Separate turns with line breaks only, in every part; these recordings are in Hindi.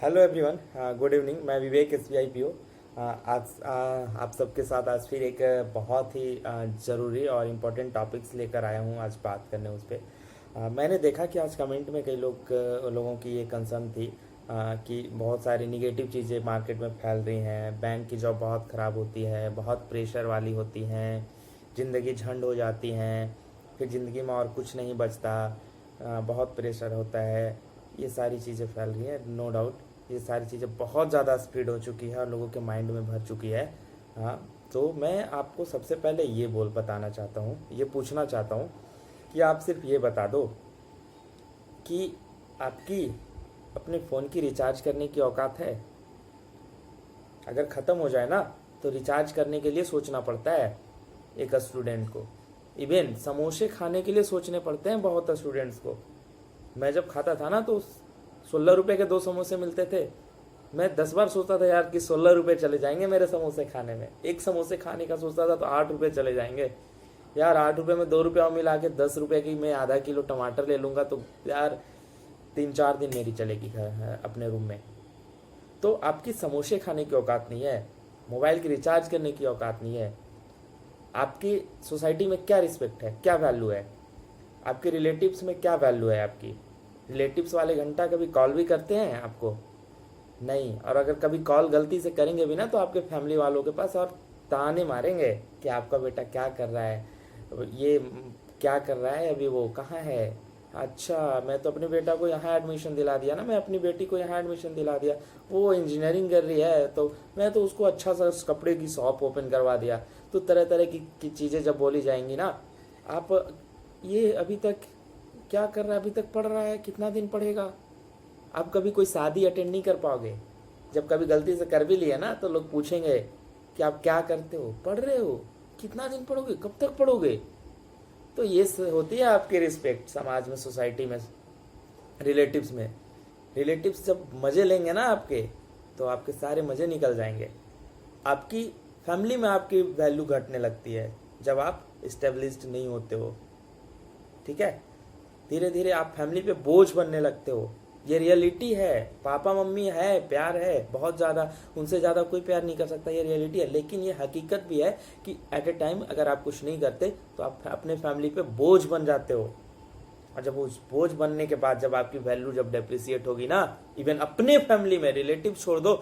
Hello everyone, good evening. मैं विवेक एसबीआई पीओ। आज आप सबके साथ आज फिर एक बहुत ही ज़रूरी और इम्पोर्टेंट टॉपिक्स लेकर आया हूँ आज बात करने उस पर। मैंने देखा कि आज कमेंट में कई लोगों की ये कंसर्न थी कि बहुत सारी निगेटिव चीज़ें मार्केट में फैल रही हैं। बैंक की जॉब बहुत ख़राब होती है, बहुत प्रेशर वाली होती हैं, ज़िंदगी झंड हो जाती हैं, फिर ज़िंदगी में और कुछ नहीं बचता, बहुत प्रेशर होता है। ये सारी चीज़ें फैल रही हैं, नो डाउट। ये सारी चीज़ें बहुत ज़्यादा स्प्रेड हो चुकी है और लोगों के माइंड में भर चुकी है। हाँ, तो मैं आपको सबसे पहले ये बताना चाहता हूँ, ये पूछना चाहता हूँ कि आप सिर्फ ये बता दो कि आपकी अपने फ़ोन की रिचार्ज करने की औकात है। अगर ख़त्म हो जाए ना तो रिचार्ज करने के लिए सोचना पड़ता है एक स्टूडेंट को। इवन समोसे खाने के लिए सोचने पड़ते हैं बहुत स्टूडेंट्स को। मैं जब खाता था ना तो 16 रुपए के 2 समोसे मिलते थे। मैं 10 बार सोचता था यार कि 16 रुपए चले जाएंगे मेरे समोसे खाने में। एक समोसे खाने का सोचता था तो 8 रुपए चले जाएंगे। यार 8 रुपए में 2 रुपया मिला के 10 रुपए की मैं आधा किलो टमाटर ले लूँगा तो यार 3-4 दिन मेरी चलेगी अपने रूम में। तो आपकी समोसे खाने की औकात नहीं है, मोबाइल की रिचार्ज करने की औकात नहीं है। आपकी सोसाइटी में क्या रिस्पेक्ट है, क्या वैल्यू है, आपके रिलेटिव्स में क्या वैल्यू है। आपकी रिलेटिव्स वाले घंटा कभी कॉल भी करते हैं आपको? नहीं। और अगर कभी कॉल गलती से करेंगे भी ना तो आपके फैमिली वालों के पास और ताने मारेंगे कि आपका बेटा क्या कर रहा है, ये क्या कर रहा है, अभी वो कहाँ है। अच्छा, मैं तो अपने बेटा को यहाँ एडमिशन दिला दिया ना, मैं अपनी बेटी को यहाँ एडमिशन दिला दिया, वो इंजीनियरिंग कर रही है तो मैं तो उसको अच्छा सा कपड़े की शॉप ओपन करवा दिया। तो तरह तरह की चीज़ें जब बोली जाएंगी ना, आप ये अभी तक क्या कर रहा है, अभी तक पढ़ रहा है, कितना दिन पढ़ेगा। आप कभी कोई शादी अटेंड नहीं कर पाओगे। जब कभी गलती से कर भी लिया ना तो लोग पूछेंगे कि आप क्या करते हो, पढ़ रहे हो, कितना दिन पढ़ोगे, कब तक पढ़ोगे। तो ये होती है आपकी रिस्पेक्ट समाज में, सोसाइटी में, रिलेटिव्स में। रिलेटिव्स जब मज़े लेंगे ना आपके तो आपके सारे मज़े निकल जाएंगे। आपकी फैमिली में आपकी वैल्यू घटने लगती है जब आप इस्टेब्लिश्ड नहीं होते हो। ठीक है, धीरे धीरे आप फैमिली पे बोझ बनने लगते हो। ये रियलिटी है। पापा मम्मी है, प्यार है बहुत ज़्यादा, उनसे ज़्यादा कोई प्यार नहीं कर सकता, ये रियलिटी है। लेकिन ये हकीकत भी है कि एट ए टाइम अगर आप कुछ नहीं करते तो आप अपने फैमिली पे बोझ बन जाते हो। और जब उस बोझ बनने के बाद जब आपकी वैल्यू जब डेप्रिसिएट होगी ना, इवन अपने फैमिली में, रिलेटिव छोड़ दो,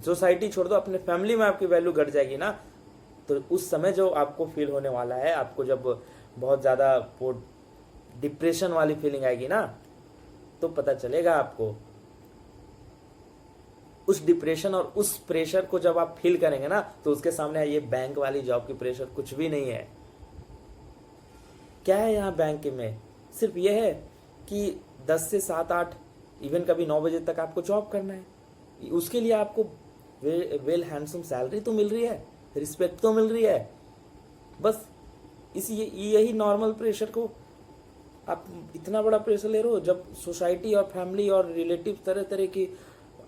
सोसाइटी छोड़ दो, अपने फैमिली में आपकी वैल्यू घट जाएगी ना, तो उस समय जो आपको फील होने वाला है, आपको जब बहुत ज़्यादा डिप्रेशन वाली फीलिंग आएगी ना, तो पता चलेगा आपको। उस डिप्रेशन और उस प्रेशर को जब आप फील करेंगे ना तो उसके सामने ये बैंक वाली जॉब की प्रेशर कुछ भी नहीं है। क्या है यहाँ बैंक में? सिर्फ ये है कि 10 से 7-8, इवन कभी 9 बजे तक आपको जॉब करना है। उसके लिए आपको वेल हैंडसम सैलरी तो मिल रही है, रिस्पेक्ट तो मिल रही है। बस यही नॉर्मल प्रेशर को आप इतना बड़ा प्रेशर ले रहे हो। जब सोसाइटी और फैमिली और रिलेटिव तरह तरह की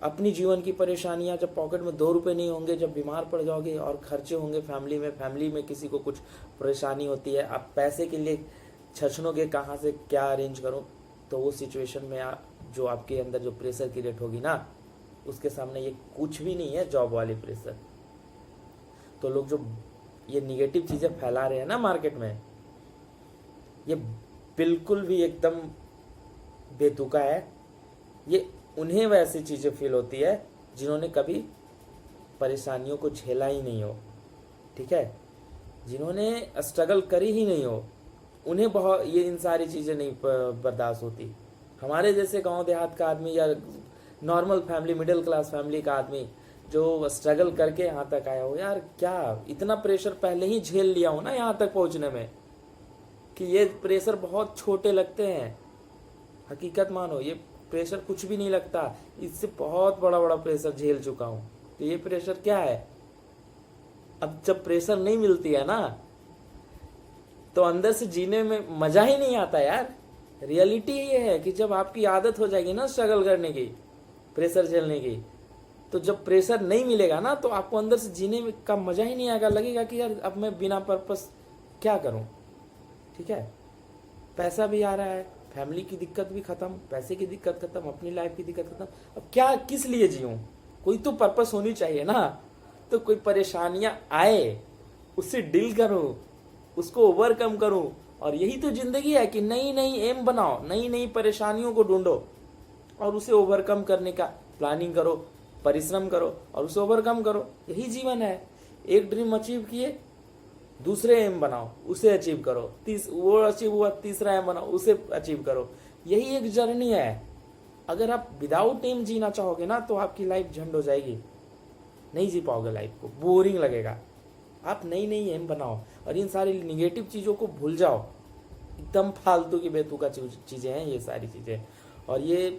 अपनी जीवन की परेशानियां, जब पॉकेट में 2 रुपए नहीं होंगे, जब बीमार पड़ जाओगे और खर्चे होंगे फैमिली में किसी को कुछ परेशानी होती है, आप पैसे के लिए छछनोगे कहाँ से क्या अरेंज करूं। तो वो सिचुएशन में जो आपके अंदर जो प्रेशर क्रिएट होगी ना, उसके सामने ये कुछ भी नहीं है, जॉब वाली प्रेशर। तो लोग जो ये निगेटिव चीज़ें फैला रहे हैं ना मार्केट में, ये बिल्कुल भी एकदम बेतुका है। ये उन्हें वैसी चीज़ें फील होती है जिन्होंने कभी परेशानियों को झेला ही नहीं हो। ठीक है, जिन्होंने स्ट्रगल करी ही नहीं हो, उन्हें बहुत ये इन सारी चीज़ें नहीं बर्दाश्त होती। हमारे जैसे गांव देहात का आदमी या normal family, middle class family का आदमी जो स्ट्रगल करके यहाँ तक आया हो, यार क्या इतना प्रेशर पहले ही झेल लिया हो ना यहाँ तक पहुँचने में, कि ये प्रेशर बहुत छोटे लगते हैं। हकीकत मानो, ये प्रेशर कुछ भी नहीं लगता। इससे बहुत बड़ा बड़ा प्रेशर झेल चुका हूँ। तो ये प्रेशर क्या है? अब जब प्रेशर नहीं मिलती है ना तो अंदर से जीने में मजा ही नहीं आता यार। रियलिटी ये है कि जब आपकी आदत हो जाएगी ना स्ट्रगल करने की, प्रेशर झेलने की, तो जब प्रेशर नहीं मिलेगा ना तो आपको अंदर से जीने का मजा ही नहीं आएगा। लगेगा कि यार अब मैं बिना पर्पस क्या करूं। ठीक है, पैसा भी आ रहा है, फैमिली की दिक्कत भी खत्म, पैसे की दिक्कत खत्म, अपनी लाइफ की दिक्कत खत्म। अब क्या किस लिए जीऊं? कोई तो पर्पस होनी चाहिए ना। तो कोई परेशानियां आए उससे डील करो, उसको ओवरकम करो। और यही तो जिंदगी है कि नई नई एम बनाओ, नई नई परेशानियों को ढूंढो और उसे ओवरकम करने का प्लानिंग करो, परिश्रम करो और उसे ओवरकम करो। यही जीवन है। एक ड्रीम अचीव किए, दूसरे एम बनाओ, उसे अचीव करो, वो अचीव हुआ, तीसरा एम बनाओ, उसे अचीव करो। यही एक जर्नी है। अगर आप विदाउट एम जीना चाहोगे ना तो आपकी लाइफ झंड हो जाएगी, नहीं जी पाओगे, लाइफ को बोरिंग लगेगा। आप नई नई एम बनाओ और इन सारी निगेटिव चीज़ों को भूल जाओ। एकदम फालतू की बेतुका चीज़ें हैं ये सारी चीज़ें। और ये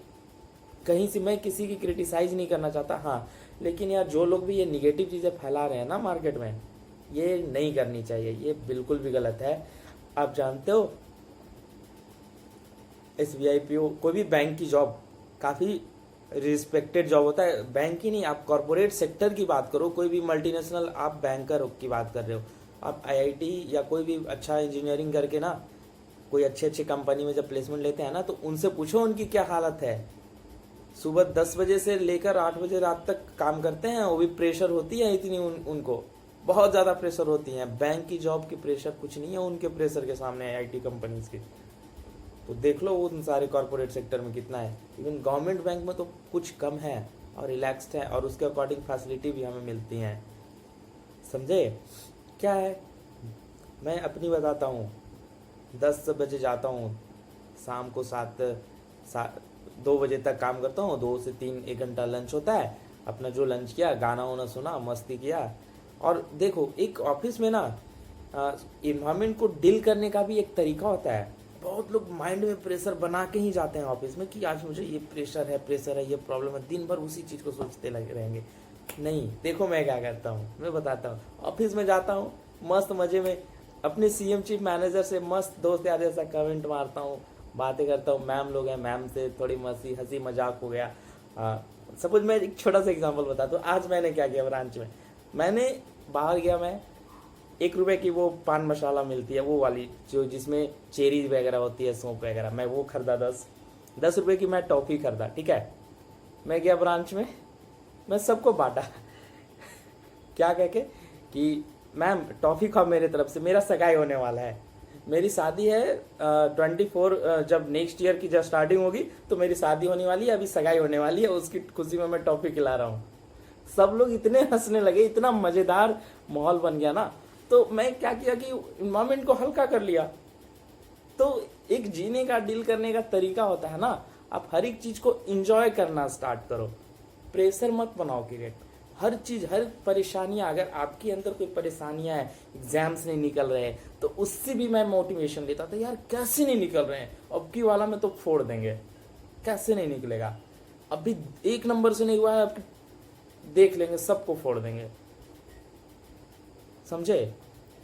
कहीं से मैं किसी की क्रिटिसाइज नहीं करना चाहता, हाँ, लेकिन यार जो लोग भी ये निगेटिव चीज़ें फैला रहे हैं ना मार्केट में, ये नहीं करनी चाहिए, ये बिल्कुल भी गलत है। आप जानते हो SBI PO कोई भी बैंक की जॉब काफ़ी रिस्पेक्टेड जॉब होता है। बैंक ही नहीं, आप कॉरपोरेट सेक्टर की बात करो, कोई भी मल्टीनेशनल आप बैंकर की बात कर रहे हो, आप IIT या कोई भी अच्छा इंजीनियरिंग करके ना कोई अच्छी कंपनी में जब प्लेसमेंट लेते हैं ना तो उनसे पूछो उनकी क्या हालत है। सुबह 10 बजे से लेकर 8 बजे रात तक काम करते हैं, वो भी प्रेशर होती है इतनी उनको, बहुत ज़्यादा प्रेशर होती है। बैंक की जॉब की प्रेशर कुछ नहीं है उनके प्रेशर के सामने IIT कंपनीज की। तो देख लो उन सारे कॉर्पोरेट सेक्टर में कितना है। इवन गवर्नमेंट बैंक में तो कुछ कम है और रिलैक्स्ड है और उसके अकॉर्डिंग फैसिलिटी भी हमें मिलती हैं। समझे क्या है? मैं अपनी बताता हूँ, 10 बजे जाता हूँ, शाम को 2 बजे तक काम करता हूँ, 2 से 3 1 घंटा लंच होता है। अपना जो लंच किया, गाना वाना सुना, मस्ती किया। और देखो एक ऑफिस में ना इन्वायरमेंट को डील करने का भी एक तरीका होता है। बहुत लोग माइंड में प्रेशर बना के ही जाते हैं ऑफिस में कि आज मुझे ये प्रेशर है, ये प्रॉब्लम है, दिन भर उसी चीज़ को सोचते लगे रहेंगे। नहीं, देखो मैं क्या करता हूँ, मैं बताता हूँ। ऑफिस में जाता हूँ, मस्त मजे में अपने CM चीफ मैनेजर से मस्त दोस्त यार जैसा कमेंट मारता हूँ, बातें करता हूँ। मैम लोग हैं, मैम से थोड़ी मस्ती हंसी मजाक हो गया। सपोज मैं एक छोटा सा एग्जांपल बताता हूँ। आज मैंने क्या किया ब्रांच में, मैंने बाहर गया, मैं 1 रुपए की वो पान मसाला मिलती है वो वाली, जो जिसमें चेरी वगैरह होती है, सौंफ वगैरह, मैं वो खरीदा। 10 रुपए की मैं टॉफ़ी खरीदा, ठीक है। मैं गया ब्रांच में, मैं सबको बांटा क्या कह के कि मैम टॉफ़ी खाओ मेरे तरफ से, मेरा सगाई होने वाला है, मेरी शादी है 24, जब नेक्स्ट ईयर की जब स्टार्टिंग होगी तो मेरी शादी होने वाली है, अभी सगाई होने वाली है, उसकी खुशी में मैं टॉफ़ी खिला रहा हूँ। सब लोग इतने हंसने लगे, इतना मज़ेदार माहौल बन गया ना। तो मैं क्या किया कि इन्वायरमेंट को हल्का कर लिया। तो एक जीने का, डील करने का तरीका होता है ना। आप हर एक चीज को इंजॉय करना स्टार्ट करो, प्रेशर मत बनाओ क्रिएट। हर चीज, हर परेशानियां, अगर आपके अंदर कोई परेशानियां है, एग्जाम्स नहीं निकल रहे हैं, तो उससे भी मैं मोटिवेशन लेता था, यार कैसे नहीं निकल रहे हैं, अब की वाला में तो फोड़ देंगे, कैसे नहीं निकलेगा, अभी 1 नंबर से नहीं हुआ है, अब देख लेंगे, सबको फोड़ देंगे। समझे?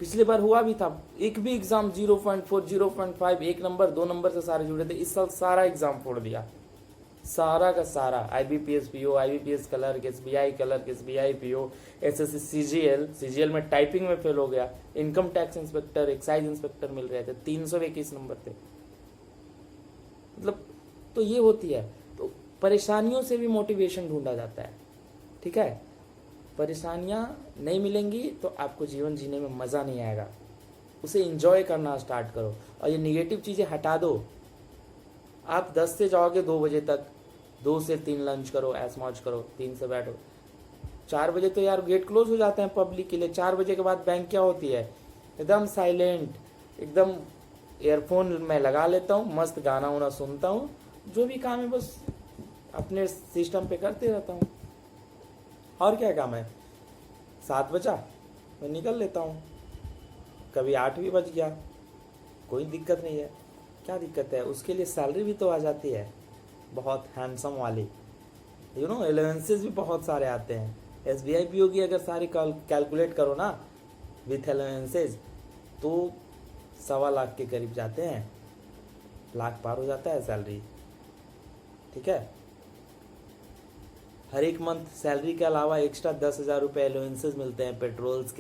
पिछली बार हुआ भी था, एक भी एग्जाम 0.4 0.5 1 नंबर 2 नंबर से सारे जुड़े थे। इस साल सारा एग्जाम फोड़ दिया, सारा का सारा। IBPS PO, IBPS clerk, SBI clerk, SBI PO, SSC CGL में टाइपिंग में फेल हो गया। Income tax inspector, excise inspector मिल रहे थे, 321 नंबर थे। मतलब तो ये होती है। तो परेशानियों से भी मोटिवेशन ढूंढा जाता है, ठीक है। परेशानियां नहीं मिलेंगी तो आपको जीवन जीने में मज़ा नहीं आएगा। उसे एंजॉय करना स्टार्ट करो और ये निगेटिव चीज़ें हटा दो। आप 10 से जाओगे 2 बजे तक, 2 से 3 लंच करो, ऐश मौज करो, 3 से बैठो। 4 बजे तो यार गेट क्लोज हो जाते हैं पब्लिक के लिए। 4 बजे के बाद बैंक क्या होती है, एकदम साइलेंट, एकदम ईयरफोन में लगा लेता हूँ, मस्त गाना वाना सुनता हूँ, जो भी काम है बस अपने सिस्टम पे करते रहता हूँ। और क्या काम है, 7 बजा मैं निकल लेता हूँ, कभी 8 भी बज गया, कोई दिक्कत नहीं है। क्या दिक्कत है, उसके लिए सैलरी भी तो आ जाती है, बहुत हैंडसम वाली, एलेवेंसेज भी बहुत सारे आते हैं। SBI PO की अगर सारी कैलकुलेट करो ना विथ एलेवेंसेज तो 1.25 लाख के करीब जाते हैं, लाख पार हो जाता है सैलरी, ठीक है। हर एक मंथ सैलरी के अलावा एक्स्ट्रा 10,000 रुपये एलोवेंसेज मिलते हैं पेट्रोल्स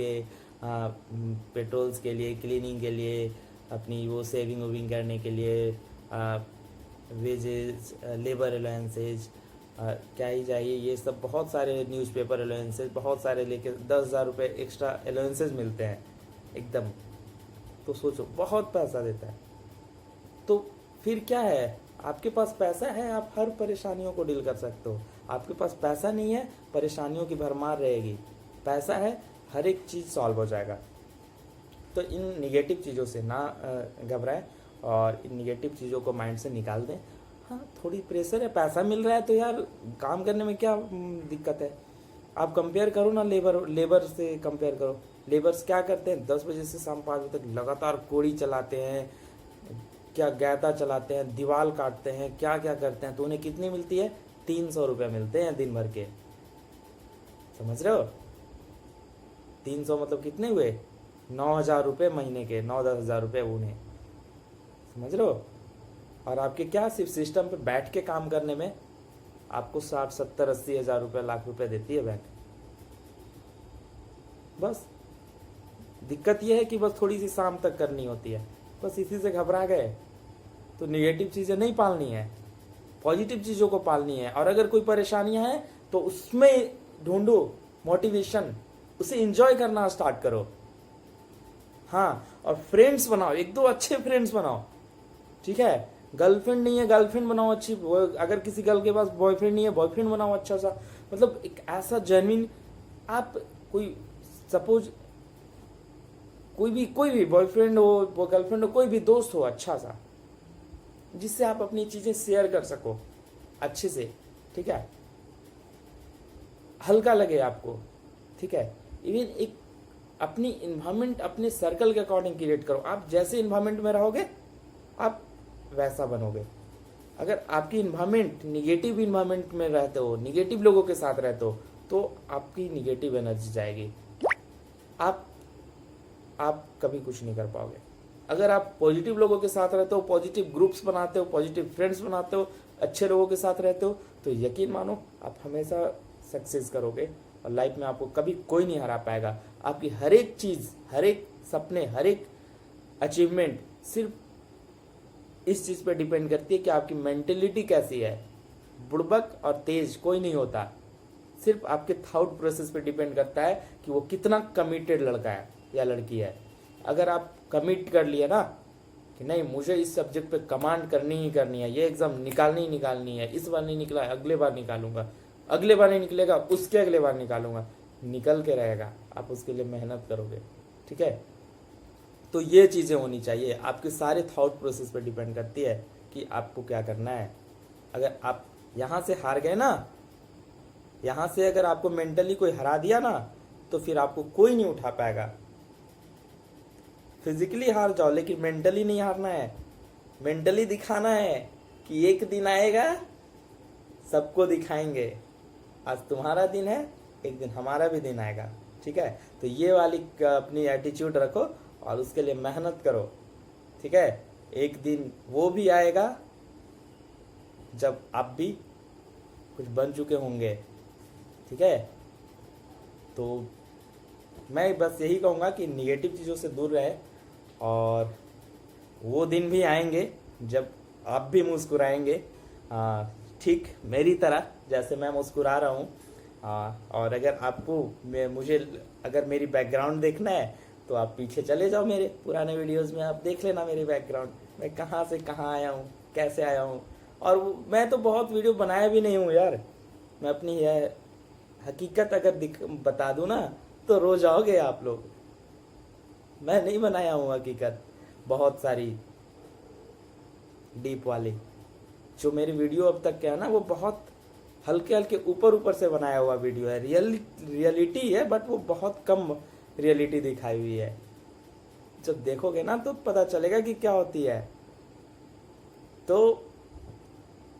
के लिए, क्लीनिंग के लिए, अपनी वो सेविंग वेविंग करने के लिए, वेजेस, लेबर अलाउंसेज, क्या ही चाहिए, ये सब बहुत सारे न्यूज़पेपर अलाउंसेज, बहुत सारे लेके 10,000 रुपये एक्स्ट्रा अलाउंसेज मिलते हैं एकदम। तो सोचो बहुत पैसा देता है। तो फिर क्या है, आपके पास पैसा है, आप हर परेशानियों को डील कर सकते हो। आपके पास पैसा नहीं है, परेशानियों की भरमार रहेगी। पैसा है, हर एक चीज़ सॉल्व हो जाएगा। तो इन निगेटिव चीज़ों से ना घबराएं और इन निगेटिव चीज़ों को माइंड से निकाल दें। हाँ, थोड़ी प्रेशर है, पैसा मिल रहा है तो यार काम करने में क्या दिक्कत है। आप कंपेयर करो ना, लेबर से कंपेयर करो। लेबर्स क्या करते हैं, 10 बजे से शाम 5 बजे तक लगातार कोड़ी चलाते हैं, क्या गैदा चलाते हैं, दीवार काटते हैं, क्या क्या करते हैं। तो उन्हें कितनी मिलती है, 300 रुपये मिलते हैं दिन भर के। समझ रहे हो, 300 मतलब कितने हुए, 9,000 रुपये महीने के, 9-10 हज़ार रुपये उन्हें। समझ रहे हो। और आपके क्या सिर्फ सिस्टम पे बैठ के काम करने में आपको 60, 70, 80 हज़ार रुपये, लाख रुपये देती है बैंक। बस दिक्कत यह है कि बस थोड़ी सी शाम तक करनी होती है, बस इसी से घबरा गए। तो निगेटिव चीज़ें नहीं पालनी है, पॉजिटिव चीज़ों को पालनी है। और अगर कोई परेशानियां हैं तो उसमें ढूंढो मोटिवेशन, उसे एंजॉय करना स्टार्ट करो। हाँ, और फ्रेंड्स बनाओ, 1-2 अच्छे फ्रेंड्स बनाओ, ठीक है। गर्लफ्रेंड नहीं है, गर्लफ्रेंड बनाओ अच्छी। अगर किसी गर्ल के पास बॉयफ्रेंड नहीं है, बॉयफ्रेंड बनाओ अच्छा सा। मतलब एक ऐसा जेन्युइन, आप कोई सपोज कोई भी बॉयफ्रेंड हो, गर्लफ्रेंड हो, कोई भी दोस्त हो अच्छा सा, जिससे आप अपनी चीजें शेयर कर सको अच्छे से, ठीक है, हल्का लगे आपको, ठीक है। इवन एक अपनी इन्वायरमेंट अपने सर्कल के अकॉर्डिंग क्रिएट करो। आप जैसे इन्वायरमेंट में रहोगे आप वैसा बनोगे। अगर आपकी इन्वायरमेंट निगेटिव इन्वायरमेंट में रहते हो, निगेटिव लोगों के साथ रहते हो, तो आपकी निगेटिव एनर्जी जाएगी, आप कभी कुछ नहीं कर पाओगे। अगर आप पॉजिटिव लोगों के साथ रहते हो, पॉजिटिव ग्रुप्स बनाते हो, पॉजिटिव फ्रेंड्स बनाते हो, अच्छे लोगों के साथ रहते हो, तो यकीन मानो आप हमेशा सक्सेस करोगे और लाइफ में आपको कभी कोई नहीं हरा पाएगा। आपकी हर एक चीज़, हर एक सपने, हर एक अचीवमेंट सिर्फ इस चीज़ पे डिपेंड करती है कि आपकी मेंटेलिटी कैसी है। बुड़बक और तेज कोई नहीं होता, सिर्फ आपके थॉट प्रोसेस पे डिपेंड करता है कि वो कितना कमिटेड लड़का है या लड़की है। अगर आप कमिट कर लिए ना कि नहीं मुझे इस सब्जेक्ट पे कमांड करनी ही करनी है, ये एग्जाम निकालनी ही निकालनी है, इस बार नहीं निकला अगले बार निकालूंगा, अगले बार नहीं निकलेगा उसके अगले बार निकालूंगा, निकल के रहेगा। आप उसके लिए मेहनत करोगे, ठीक है। तो ये चीज़ें होनी चाहिए। आपके सारे थॉट प्रोसेस पे डिपेंड करती है कि आपको क्या करना है। अगर आप यहाँ से हार गए ना, यहाँ से अगर आपको मेंटली कोई हरा दिया ना, तो फिर आपको कोई नहीं उठा पाएगा। फिजिकली हार जाओ लेकिन मेंटली नहीं हारना है। मेंटली दिखाना है कि एक दिन आएगा सबको दिखाएंगे, आज तुम्हारा दिन है, एक दिन हमारा भी दिन आएगा, ठीक है। तो ये वाली अपनी एटीट्यूड रखो और उसके लिए मेहनत करो, ठीक है। एक दिन वो भी आएगा जब आप भी कुछ बन चुके होंगे, ठीक है। तो मैं बस यही कहूँगा कि निगेटिव चीज़ों से दूर रहे और वो दिन भी आएंगे जब आप भी मुस्कुराएंगे, ठीक मेरी तरह जैसे मैं मुस्कुरा रहा हूँ। और अगर आपको मुझे अगर मेरी बैकग्राउंड देखना है तो आप पीछे चले जाओ, मेरे पुराने वीडियोस में आप देख लेना मेरी बैकग्राउंड, मैं कहाँ से कहाँ आया हूँ, कैसे आया हूँ। और मैं तो बहुत वीडियो बनाया भी नहीं हूँ यार, मैं अपनी हकीकत अगर बता दूँ ना तो रो जाओगे आप लोग। मैं नहीं बनाया हूँ हकीकत बहुत सारी डीप वाली। जो मेरी वीडियो अब तक क्या है ना, वो बहुत हल्के हल्के ऊपर से बनाया हुआ वीडियो है। रियलिटी है बट वो बहुत कम रियलिटी दिखाई हुई है। जब देखोगे ना तो पता चलेगा कि क्या होती है। तो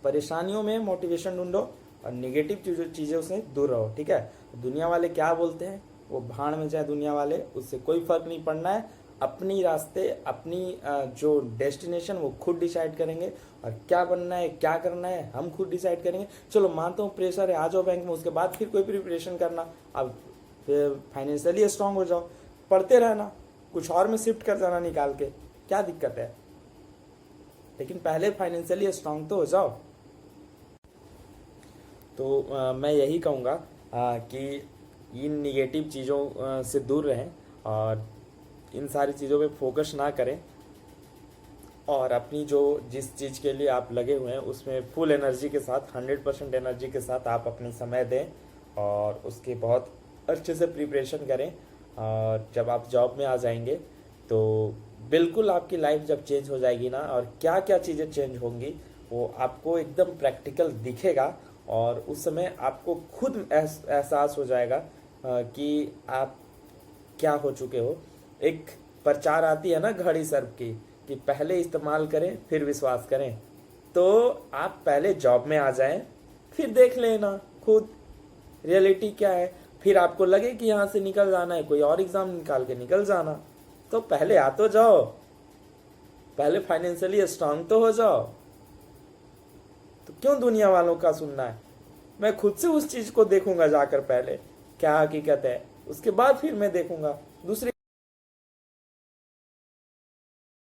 परेशानियों में मोटिवेशन ढूंढो और निगेटिव चीज़ों से दूर रहो, ठीक है। दुनिया वाले क्या बोलते हैं वो भाड़ में जाए दुनिया वाले, उससे कोई फर्क नहीं पड़ना है। अपनी रास्ते, अपनी जो डेस्टिनेशन वो खुद डिसाइड करेंगे और क्या बनना है क्या करना है हम खुद डिसाइड करेंगे। चलो मानता हूँ प्रेशर है, आ जाओ बैंक में, उसके बाद फिर कोई प्रिपरेशन करना, अब फाइनेंशियली स्ट्रांग हो जाओ, पढ़ते रहना, कुछ और में शिफ्ट कर जाना निकाल के, क्या दिक्कत है, लेकिन पहले फाइनेंशियली स्ट्रांग तो हो जाओ। तो मैं यही कहूँगा कि इन निगेटिव चीज़ों से दूर रहें और इन सारी चीज़ों पे फोकस ना करें, और अपनी जो जिस चीज़ के लिए आप लगे हुए हैं उसमें फुल एनर्जी के साथ 100% एनर्जी के साथ आप अपनी समय दें और उसके बहुत अच्छे से प्रिपरेशन करें। और जब आप जॉब में आ जाएंगे तो बिल्कुल आपकी लाइफ जब चेंज हो जाएगी ना, और क्या क्या चीज़ें चेंज होंगी वो आपको एकदम प्रैक्टिकल दिखेगा, और उस समय आपको खुद एहसास हो जाएगा कि आप क्या हो चुके हो। एक प्रचार आती है ना घड़ी सर्प की, कि पहले इस्तेमाल करें फिर विश्वास करें। तो आप पहले जॉब में आ जाएं, फिर देख लेना खुद रियलिटी क्या है। फिर आपको लगे कि यहाँ से निकल जाना है, कोई और एग्जाम निकाल के निकल जाना। तो पहले आ तो जाओ, पहले फाइनेंशियली स्ट्रांग तो हो जाओ। तो क्यों दुनिया वालों का सुनना है? मैं खुद से उस चीज को देखूंगा जाकर, पहले क्या हकीकत है, उसके बाद फिर मैं देखूंगा दूसरी